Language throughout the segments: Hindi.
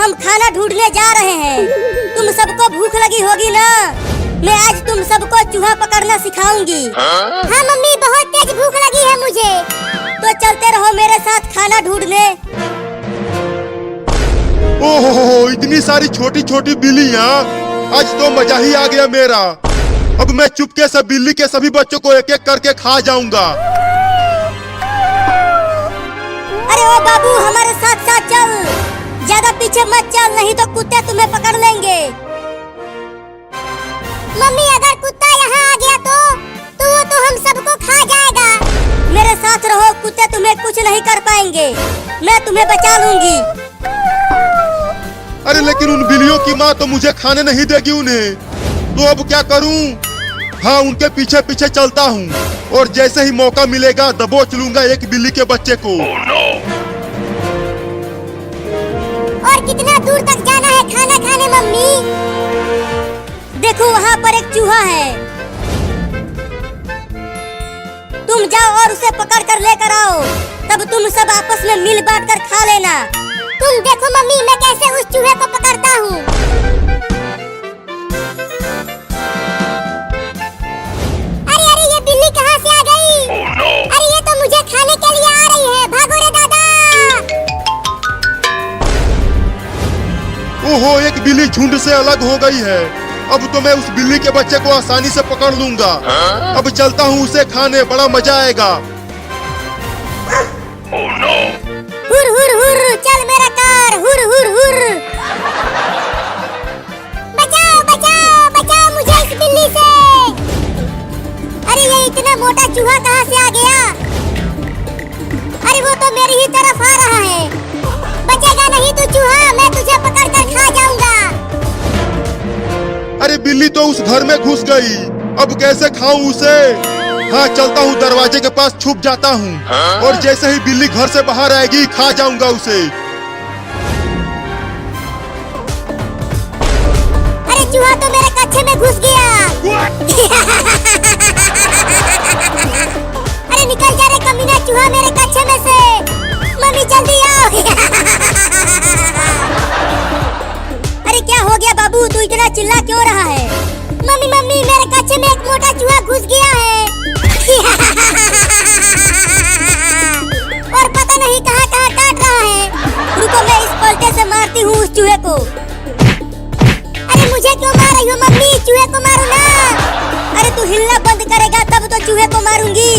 हम खाना ढूंढने जा रहे हैं। तुम सबको भूख लगी होगी ना? मैं आज तुम सबको चूहा पकड़ना सिखाऊंगी। हाँ मम्मी, बहुत तेज भूख लगी है मुझे। तो चलते रहो मेरे साथ खाना ढूंढने। ओहो, इतनी सारी छोटी छोटी बिल्लियाँ, आज तो मजा ही आ गया मेरा। अब मैं चुपके से बिल्ली के सभी बच्चों को एक एक करके खा जाऊंगा। अरे ओ बाबू, हमारे साथ साथ चल, ज्यादा पीछे मत चल, नहीं तो कुत्ते तुम्हें पकड़ लेंगे। मम्मी, अगर कुत्ता यहाँ आ गया तो वो तो हम सबको खा जाएगा। मेरे साथ रहो, कुत्ते तुम्हें कुछ नहीं कर पाएंगे, मैं तुम्हें बचा लूंगी। अरे लेकिन उन बिल्लियों की माँ तो मुझे खाने नहीं देगी उन्हें, तो अब क्या करूं? हाँ, उनके पीछे पीछे चलता हूँ और जैसे ही मौका मिलेगा दबोच लूंगा एक बिल्ली के बच्चे को। और कितना दूर तक जाना है खाना खाने मम्मी? देखो वहाँ पर एक चूहा है, तुम जाओ और उसे पकड़ कर लेकर आओ, तब तुम सब आपस में मिल बांट कर खा लेना। तुम देखो मम्मी, मैं कैसे उस चूहे को पकड़ता हूँ। अरे अरे, ये बिल्ली कहाँ से आ गई? अरे ये तो मुझे खाने के लिए आ रही है, भागो रे दादा। ओहो, एक बिल्ली झुंड से अलग हो गई है। अब तो मैं उस बिल्ली के बच्चे को आसानी से पकड़ लूंगा। अब चलता हूँ उसे खाने, बड़ा मजा आएगा। हुर हुर हुर, चल मेरा कार, हुर हुर हुर। बचाओ बचाओ बचाओ मुझे इस बिल्ली से। अरे ये इतना मोटा चूहा कहाँ से आ गया? अरे वो तो मेरी ही तरफ आ रहा है। बचेगा नहीं तू चूहा, मैं तुझे पकड़ कर खा जाऊंगा। अरे बिल्ली तो उस घर में घुस गई, अब कैसे खाऊं उसे? हाँ, चलता हूँ दरवाजे के पास छुप जाता हूँ और जैसे ही बिल्ली घर से बाहर आएगी खा जाऊंगा उसे। अरे चूहा तो मेरे कच्छे में घुस गया। अरे निकल जा रे कमीना चूहा मेरे कच्छे में से। मम्मी जल्दी आओ। अरे क्या हो गया बाबू, तू इतना चिल्ला क्यों रहा है? मम्मी मम्मी, मेरे कच्छे में एक मोटा चूहा घुस गया है। और पता नहीं कहाँ कहाँ काट रहा है। रुको, मैं इस पलटे से मारती हूँ उस चूहे को। अरे मुझे क्यों मार रही हो मम्मी? चूहे को मारो ना। अरे तू हिलना बंद करेगा तब तो चूहे को मारूंगी।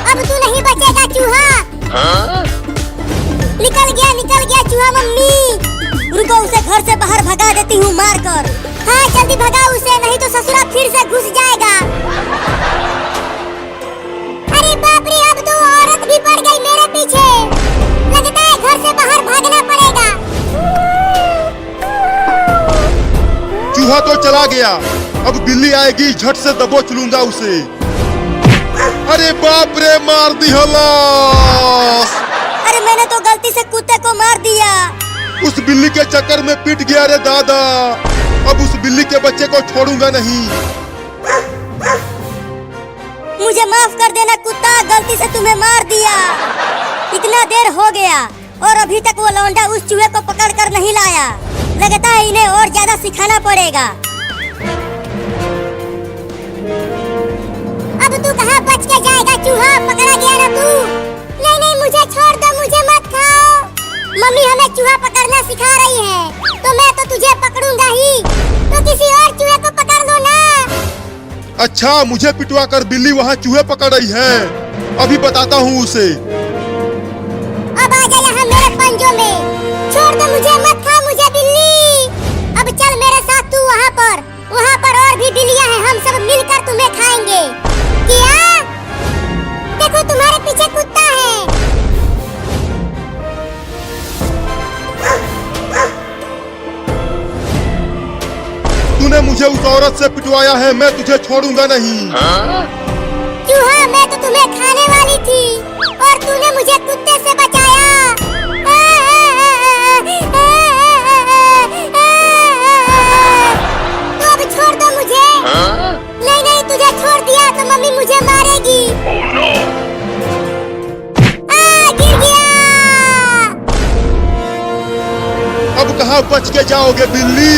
अब तू नहीं बचेगा चूहा। निकल गया चूहा मम्मी। रुको, उसे घर से बाहर भगा देती हूँ मार कर। हाँ जल्दी भगा उसे, नहीं तो ससुरा फिर से घुस जाएगा। अरे बाप रे, अब तो औरत भी पड़ गई मेरे पीछे। लगता है घर से बाहर भागना पड़ेगा। चूहा तो चला गया, अब बिल्ली आएगी, झट से दबोच लूंगा उसे। अरे बाप रे, मार दी हलास। अरे मैंने तो गलती से कुत्ते को मार दिया। उस बिल्ली के चक्कर में पिट गया रे दादा। अब उस बिल्ली के बच्चे को छोड़ूंगा नहीं। मुझे माफ कर देना कुत्ता, गलती से तुम्हें मार दिया। इतना देर हो गया और अभी तक वो लौंडा उस चूहे को पकड़ कर नहीं लाया। लगता है इन्हें और ज्यादा सिखाना पड़ेगा। अब तू कहाँ बच के जाएगा चूहा, पकड़ा गया ना तू। नहीं नहीं, मुझे छोड़ दो, मुझे मत खाओ। मम्मी हमें चूहा पकड़ना सिखा रही है, तो मैं तो तुझे पकड़ूंगा ही। तो किसी और चूहे को पकड़ लो ना। अच्छा, मुझे पिटवा कर बिल्ली वहाँ चूहे पकड़ रही है, अभी बताता हूँ उसे। अब आ जा यहाँ मेरे पंजों में। छोड़ दो मुझे, मत खा मुझे बिल्ली। अब चल मेरे साथ तू वहाँ पर और भी बिल्लियाँ हैं, हम सब मिलकर तुम्हें खाएंगे। क्या? देखो तुम्हारे पीछे कुत्ता है। तूने मुझे उस औरत से पिटवाया है, मैं तुझे छोड़ूंगा नहीं। चूहा, मैं तो तुम्हें खाने वाली थी और तूने मुझे कुत्ते से बचाया। तो अब छोड़ दो मुझे। नहीं नहीं, तुझे छोड़ दिया तो मम्मी मुझे मारेगी। गिर गया। अब कहाँ बच के जाओगे बिल्ली?